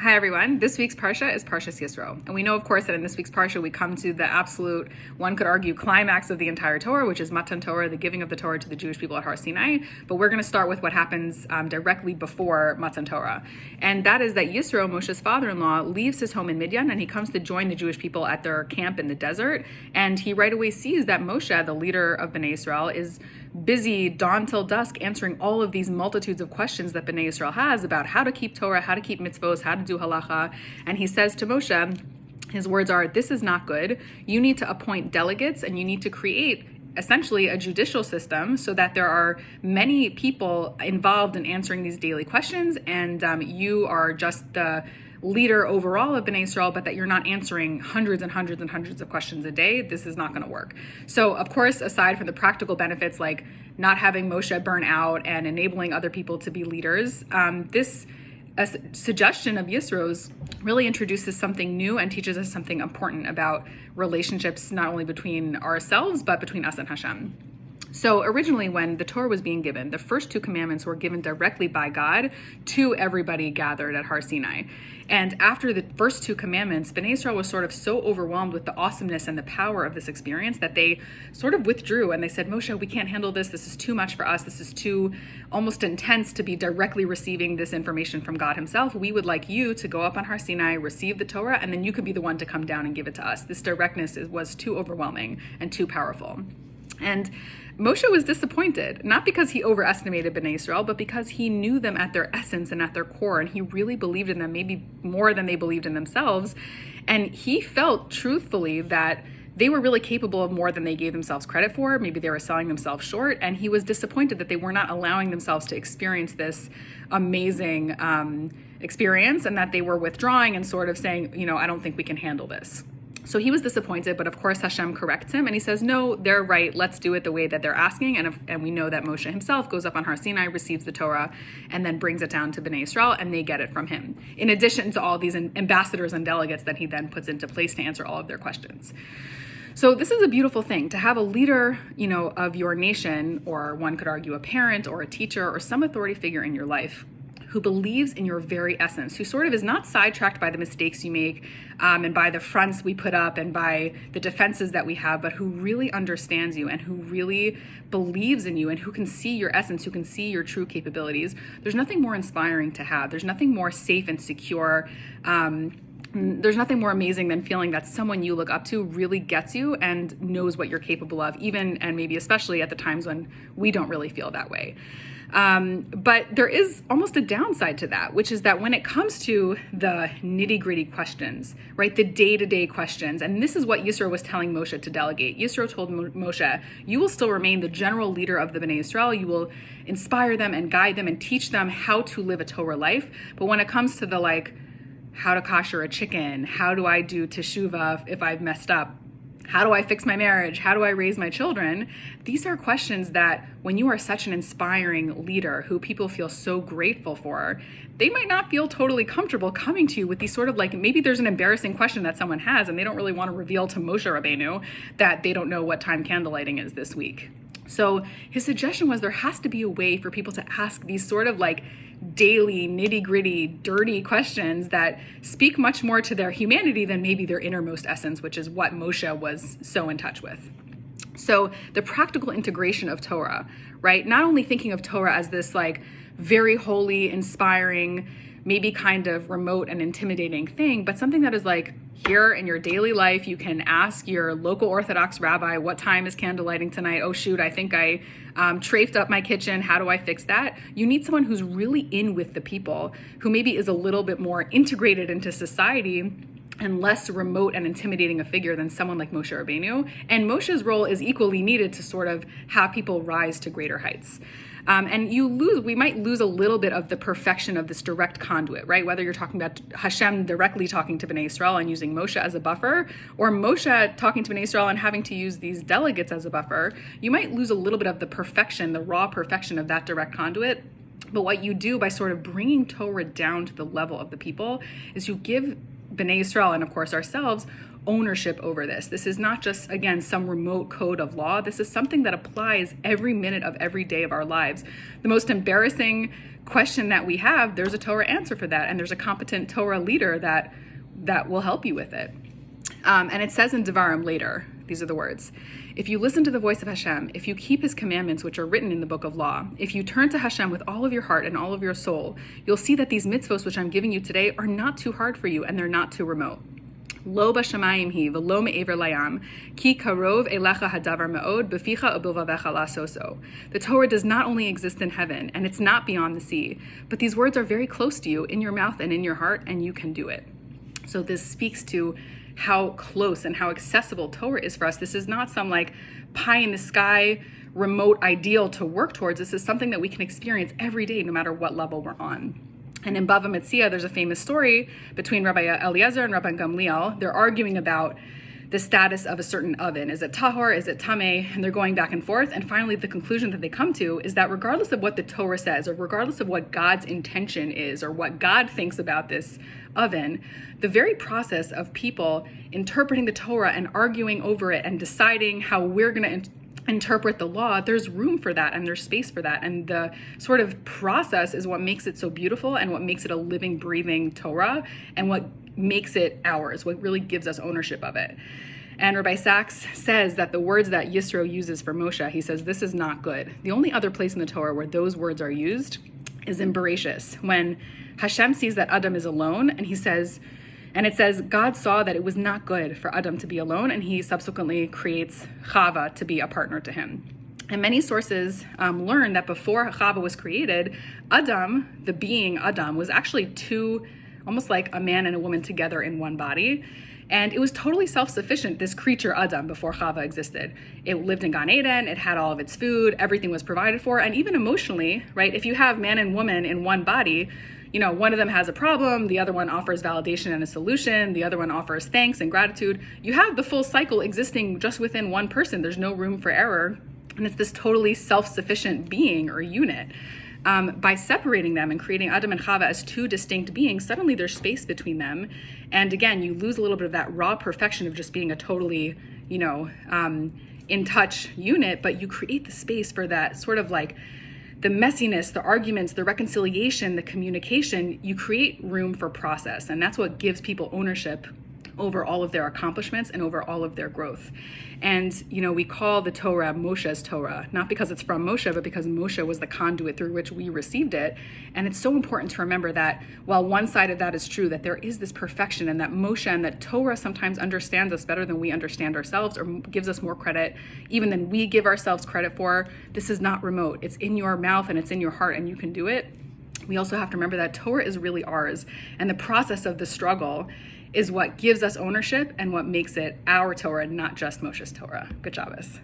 Hi everyone, this week's Parsha is Parshas Yisro. And we know, of course, that in this week's Parsha we come to the absolute, one could argue, climax of the entire Torah, which is Matan Torah, the giving of the Torah to the Jewish people at Har Sinai. But we're going to start with what happens directly before Matan Torah. And that is that Yisro, Moshe's father-in-law, leaves his home in Midian and he comes to join the Jewish people at their camp in the desert. And he right away sees that Moshe, the leader of Bnei Israel, is busy dawn till dusk answering all of these multitudes of questions that Bnei Israel has about how to keep Torah, how to keep mitzvos, how to do halacha. And he says to Moshe, his words are, "This is not good. You need to appoint delegates and you need to create essentially a judicial system so that there are many people involved in answering these daily questions, and you are just the leader overall of Bnei Israel, but that you're not answering hundreds and hundreds and hundreds of questions a day. This is not going to work." So, of course, aside from the practical benefits like not having Moshe burn out and enabling other people to be leaders, this suggestion of Yisro's really introduces something new and teaches us something important about relationships, not only between ourselves, but between us and Hashem. So originally when the Torah was being given, the first two commandments were given directly by God to everybody gathered at Har Sinai. And after the first two commandments, Bnei Israel was sort of so overwhelmed with the awesomeness and the power of this experience that they sort of withdrew and they said, "Moshe, we can't handle this. This is too much for us. This is too almost intense to be directly receiving this information from God himself. We would like you to go up on Har Sinai, receive the Torah, and then you could be the one to come down and give it to us. This directness was too overwhelming and too powerful." And Moshe was disappointed, not because he overestimated Bnei Israel, but because he knew them at their essence and at their core, and he really believed in them, maybe more than they believed in themselves. And he felt truthfully that they were really capable of more than they gave themselves credit for. Maybe they were selling themselves short, and he was disappointed that they were not allowing themselves to experience this amazing experience, and that they were withdrawing and sort of saying, I don't think we can handle this. So he was disappointed, but of course Hashem corrects him and he says, no, they're right. Let's do it the way that they're asking. And we know that Moshe himself goes up on Har Sinai, receives the Torah, and then brings it down to Bnei Israel, and they get it from him. In addition to all these ambassadors and delegates that he then puts into place to answer all of their questions. So this is a beautiful thing, to have a leader, of your nation, or one could argue a parent or a teacher or some authority figure in your life, who believes in your very essence, who sort of is not sidetracked by the mistakes you make and by the fronts we put up and by the defenses that we have, but who really understands you and who really believes in you and who can see your essence, who can see your true capabilities. There's nothing more inspiring to have. There's nothing more safe and secure. There's nothing more amazing than feeling that someone you look up to really gets you and knows what you're capable of, even and maybe especially at the times when we don't really feel that way. But there is almost a downside to that, which is that when it comes to the nitty-gritty questions, right, the day-to-day questions, and this is what Yisro was telling Moshe to delegate. Yisro told Moshe, you will still remain the general leader of the Bnei Israel. You will inspire them and guide them and teach them how to live a Torah life. But when it comes to the how to kosher a chicken, how do I do teshuvah if I've messed up? How do I fix my marriage? How do I raise my children? These are questions that when you are such an inspiring leader who people feel so grateful for, they might not feel totally comfortable coming to you with these sort of maybe there's an embarrassing question that someone has and they don't really want to reveal to Moshe Rabbeinu that they don't know what time candlelighting is this week. So his suggestion was there has to be a way for people to ask these sort of daily, nitty-gritty, dirty questions that speak much more to their humanity than maybe their innermost essence, which is what Moshe was so in touch with. So the practical integration of Torah, right? Not only thinking of Torah as this very holy, inspiring, maybe kind of remote and intimidating thing, but something that is here in your daily life. You can ask your local Orthodox rabbi, what time is candlelighting tonight? Oh shoot, I think I trafed up my kitchen. How do I fix that? You need someone who's really in with the people, who maybe is a little bit more integrated into society and less remote and intimidating a figure than someone like Moshe Rabbeinu. And Moshe's role is equally needed to sort of have people rise to greater heights. And we might lose a little bit of the perfection of this direct conduit, right? Whether you're talking about Hashem directly talking to Bnei Israel and using Moshe as a buffer, or Moshe talking to Bnei Israel and having to use these delegates as a buffer, you might lose a little bit of the perfection, the raw perfection of that direct conduit. But what you do by sort of bringing Torah down to the level of the people is you give B'nai Yisrael and of course ourselves ownership over this. This is not just, again, some remote code of law. This is something that applies every minute of every day of our lives. The most embarrassing question that we have, there's a Torah answer for that, and there's a competent Torah leader that will help you with it. And it says in Devarim later, these are the words: if you listen to the voice of Hashem, if you keep his commandments, which are written in the book of law, if you turn to Hashem with all of your heart and all of your soul, you'll see that these mitzvos, which I'm giving you today, are not too hard for you and they're not too remote. Lo b'shamayim hi v'lo me'ever layam, ki karov elecha hadavar me'od b'ficha u'bilvavecha lasoso. The Torah does not only exist in heaven, and it's not beyond the sea, but these words are very close to you, in your mouth and in your heart, and you can do it. So this speaks to how close and how accessible Torah is for us. This is not some like pie in the sky remote ideal to work towards. This is something that we can experience every day, no matter what level we're on. And in Bava Metzia, there's a famous story between Rabbi Eliezer and Rabbi Gamliel. They're arguing about the status of a certain oven. Is it tahor? Is it tameh? And they're going back and forth. And finally, the conclusion that they come to is that regardless of what the Torah says, or regardless of what God's intention is, or what God thinks about this oven, the very process of people interpreting the Torah and arguing over it and deciding how we're going to interpret the law, there's room for that and there's space for that. And the sort of process is what makes it so beautiful and what makes it a living, breathing Torah and what makes it ours, what really gives us ownership of it. And Rabbi Sachs says that the words that Yisro uses for Moshe, he says, this is not good. The only other place in the Torah where those words are used is in Bereshis, when Hashem sees that Adam is alone, and he says, and it says, God saw that it was not good for Adam to be alone, and he subsequently creates Chava to be a partner to him. And many sources learn that before Chava was created, Adam, the being Adam, was actually two, almost like a man and a woman together in one body. And it was totally self-sufficient, this creature Adam, before Chava existed. It lived in Gan Eden, it had all of its food, everything was provided for, and even emotionally, right? If you have man and woman in one body, you know, one of them has a problem, the other one offers validation and a solution, the other one offers thanks and gratitude. You have the full cycle existing just within one person. There's no room for error. And it's this totally self-sufficient being or unit. By separating them and creating Adam and Chava as two distinct beings, suddenly there's space between them. And again, you lose a little bit of that raw perfection of just being a totally, in touch unit, but you create the space for that sort of like the messiness, the arguments, the reconciliation, the communication. You create room for process. And that's what gives people ownership over all of their accomplishments and over all of their growth. And, we call the Torah Moshe's Torah, not because it's from Moshe, but because Moshe was the conduit through which we received it. And it's so important to remember that while one side of that is true, that there is this perfection, and that Moshe and that Torah sometimes understands us better than we understand ourselves, or gives us more credit even than we give ourselves credit for. This is not remote. It's in your mouth and it's in your heart, and you can do it. We also have to remember that Torah is really ours, and the process of the struggle is what gives us ownership and what makes it our Torah, not just Moshe's Torah. Good Shabbos.